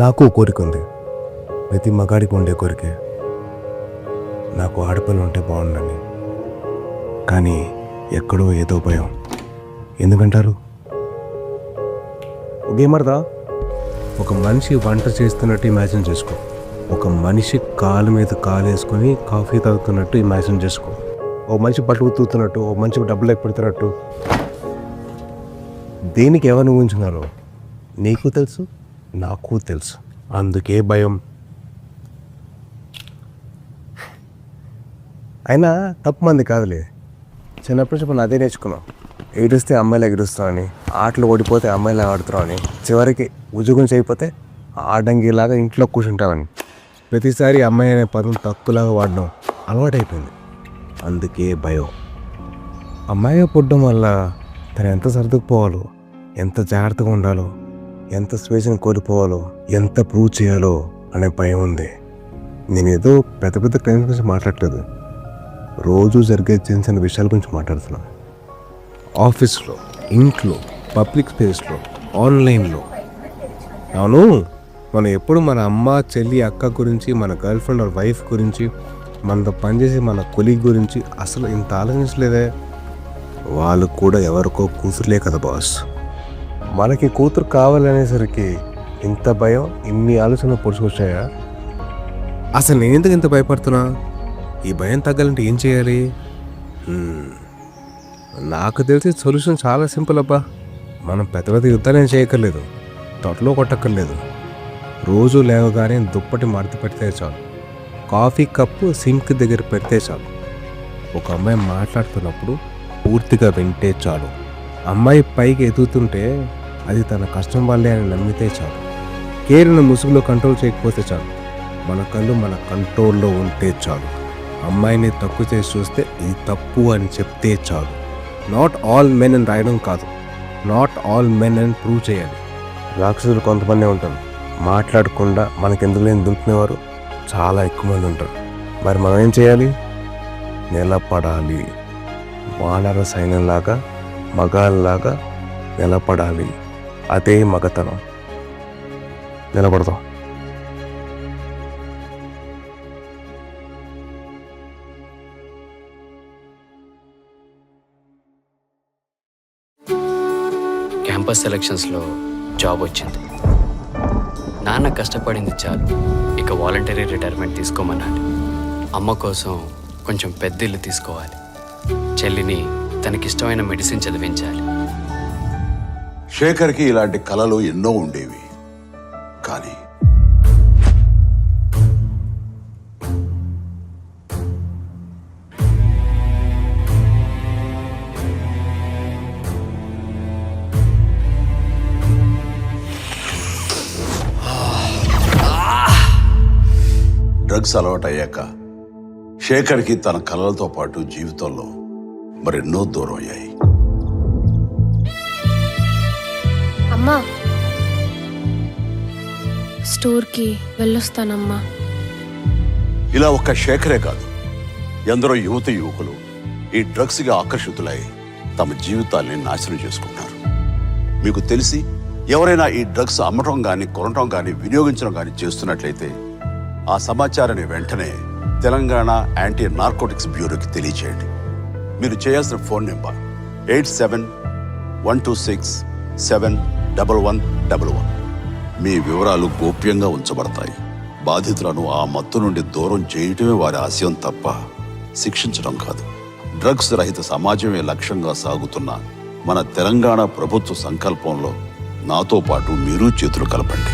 నాకు కోరిక ఉంది, ప్రతి మగాడికి ఉండే కోరికే, నాకు ఆడపిల్ల ఉంటే బాగుండని. కానీ ఎక్కడో ఏదో భయం. ఎందుకంటారు? గేమర్దా, ఒక మనిషి వంట చేస్తున్నట్టు ఇమాజిన్ చేసుకో. ఒక మనిషి కాలు మీద కాలు వేసుకొని కాఫీ తాగుతున్నట్టు ఇమాజిన్ చేసుకో. ఓ మనిషి బట్టలు ఉతుకుతున్నట్టు, ఓ మనిషికి డబ్బులు పెడుతున్నట్టు. దేనికి ఎవరిని ఊహించున్నారో నీకు తెలుసు, నాకు తెలుసు. అందుకే భయం. అయినా తప్పు మంది కాదులే. చిన్నప్పటి నుంచి మనం అదే నేర్చుకున్నాం. ఏడుస్తే అమ్మాయిలు ఎగురుస్తామని, ఆటలు ఓడిపోతే అమ్మాయిలు ఆడుతున్నామని, చివరికి ఉద్యోగం చేయకపోతే ఆడంగిలాగా ఇంట్లో కూర్చుంటామని. ప్రతిసారి అమ్మాయి అనే పదం తక్కువలాగా వాడడం అలవాటైపోయింది. అందుకే భయం. అమ్మాయిగా పుట్టడం వల్ల తను ఎంత సర్దుకుపోవాలో, ఎంత జాగ్రత్తగా ఉండాలో, ఎంత స్వేచ్ఛను కోల్పోవాలో, ఎంత ప్రూవ్ చేయాలో అనే భయం ఉంది. నేనేదో పెద్ద పెద్ద క్రైమ్స్ గురించి మాట్లాడలేదు, రోజు జరిగే చిన్న చిన్న విషయాల గురించి మాట్లాడుతున్నాను. ఆఫీస్లో, ఇంట్లో, పబ్లిక్ స్పేస్లో, ఆన్లైన్లో. అవును, మనం ఎప్పుడు మన అమ్మ, చెల్లి, అక్క గురించి, మన గర్ల్ ఫ్రెండ్ ఆర్ వైఫ్ గురించి, మనతో పనిచేసి మన కొలీగ్ గురించి అసలు ఇంత ఆలోచించలేదే. వాళ్ళు కూడా ఎవరికో కూతురులే కదా బాస్. మనకి కూతురు కావాలనేసరికి ఇంత భయం, ఇన్ని ఆలోచనలు పొడుచుకొచ్చాయా? అసలు నేను ఎందుకు ఇంత భయపడుతున్నా? ఈ భయం తగ్గాలంటే ఏం చేయాలి? నాకు తెలిసి సొల్యూషన్ చాలా సింపుల్ అబ్బా. మనం పెద్ద పెద్ద యుద్ధాలు ఏం చేయక్కర్లేదు, తొట్టలో కొట్టక్కర్లేదు. రోజు లేవగానే దుప్పటి మడత పెడితే చాలు, కాఫీ కప్పు సింక్ దగ్గర పెడితే చాలు, ఒక అమ్మాయి మాట్లాడుతున్నప్పుడు పూర్తిగా వింటే చాలు, అమ్మాయి పైకి ఎదుగుతుంటే అది తన కష్టం వల్లే అని నమ్మితే చాలు, కేరిన ముసుగులో కంట్రోల్ చేయకపోతే చాలు, మన కళ్ళు మన కంట్రోల్లో ఉంటే చాలు, అమ్మాయిని తక్కువ చేసి చూస్తే ఇది తప్పు అని చెప్తే చాలు. నాట్ ఆల్ మెన్ అని రాయడం కాదు, నాట్ ఆల్ మెన్ అని ప్రూవ్ చేయాలి. రాక్షసులు కొంతమంది ఉంటారు, మాట్లాడకుండా మనకెందుకు లేని దుంకునేవారు చాలా ఎక్కువ మంది ఉంటారు. మరి మనం ఏం చేయాలి? నిలబడాలి. వానర సైన్యంలాగా, మగాళ్ళలాగా నిలబడాలి. అదే మగతనం. నిలబడతాం. క్యాంపస్ సెలక్షన్స్లో జాబ్ వచ్చింది. నాన్న కష్టపడింది చాలు, ఇక వాలంటరీ రిటైర్మెంట్ తీసుకోమన్నాడు. అమ్మ కోసం కొంచెం పెద్ద ఇల్లు తీసుకోవాలి. చెల్లిని తనకిష్టమైన మెడిసిన్ చదివించాలి. శేఖర్కి ఇలాంటి కలలు ఎన్నో ఉండేవి. కానీ డ్రగ్స్ అలవాటయ్యాక శేఖర్కి తన కలలతో పాటు జీవితంలో మరెన్నో దూరం అయ్యాయి. అమ్మా, స్టోర్కి వెళ్ళొస్తానమ్మా. ఇలా ఒక్క శేఖరే కాదు, ఎందరో యువత యువకులు ఈ డ్రగ్స్గా ఆకర్షితులై తమ జీవితాల్ని నాశనం చేసుకుంటున్నారు. మీకు తెలిసి ఎవరైనా ఈ డ్రగ్స్ అమ్మటం కానీ, కొనటం కానీ, వినియోగించడం కానీ చేస్తున్నట్లయితే ఆ సమాచారాన్ని వెంటనే తెలంగాణ యాంటీ నార్కోటిక్స్ బ్యూరోకి తెలియచేయండి. మీరు చేయాల్సిన ఫోన్ నెంబర్ 8712671111. మీ వివరాలు గోప్యంగా ఉంచబడతాయి. బాధితులను ఆ మత్తు నుండి దూరం చేయటమే వారి ఆశయం తప్ప శిక్షించడం కాదు. డ్రగ్స్ రహిత సమాజమే లక్ష్యంగా సాగుతున్న మన తెలంగాణ ప్రభుత్వ సంకల్పంలో నాతో పాటు మీరు చేతులు కలపండి.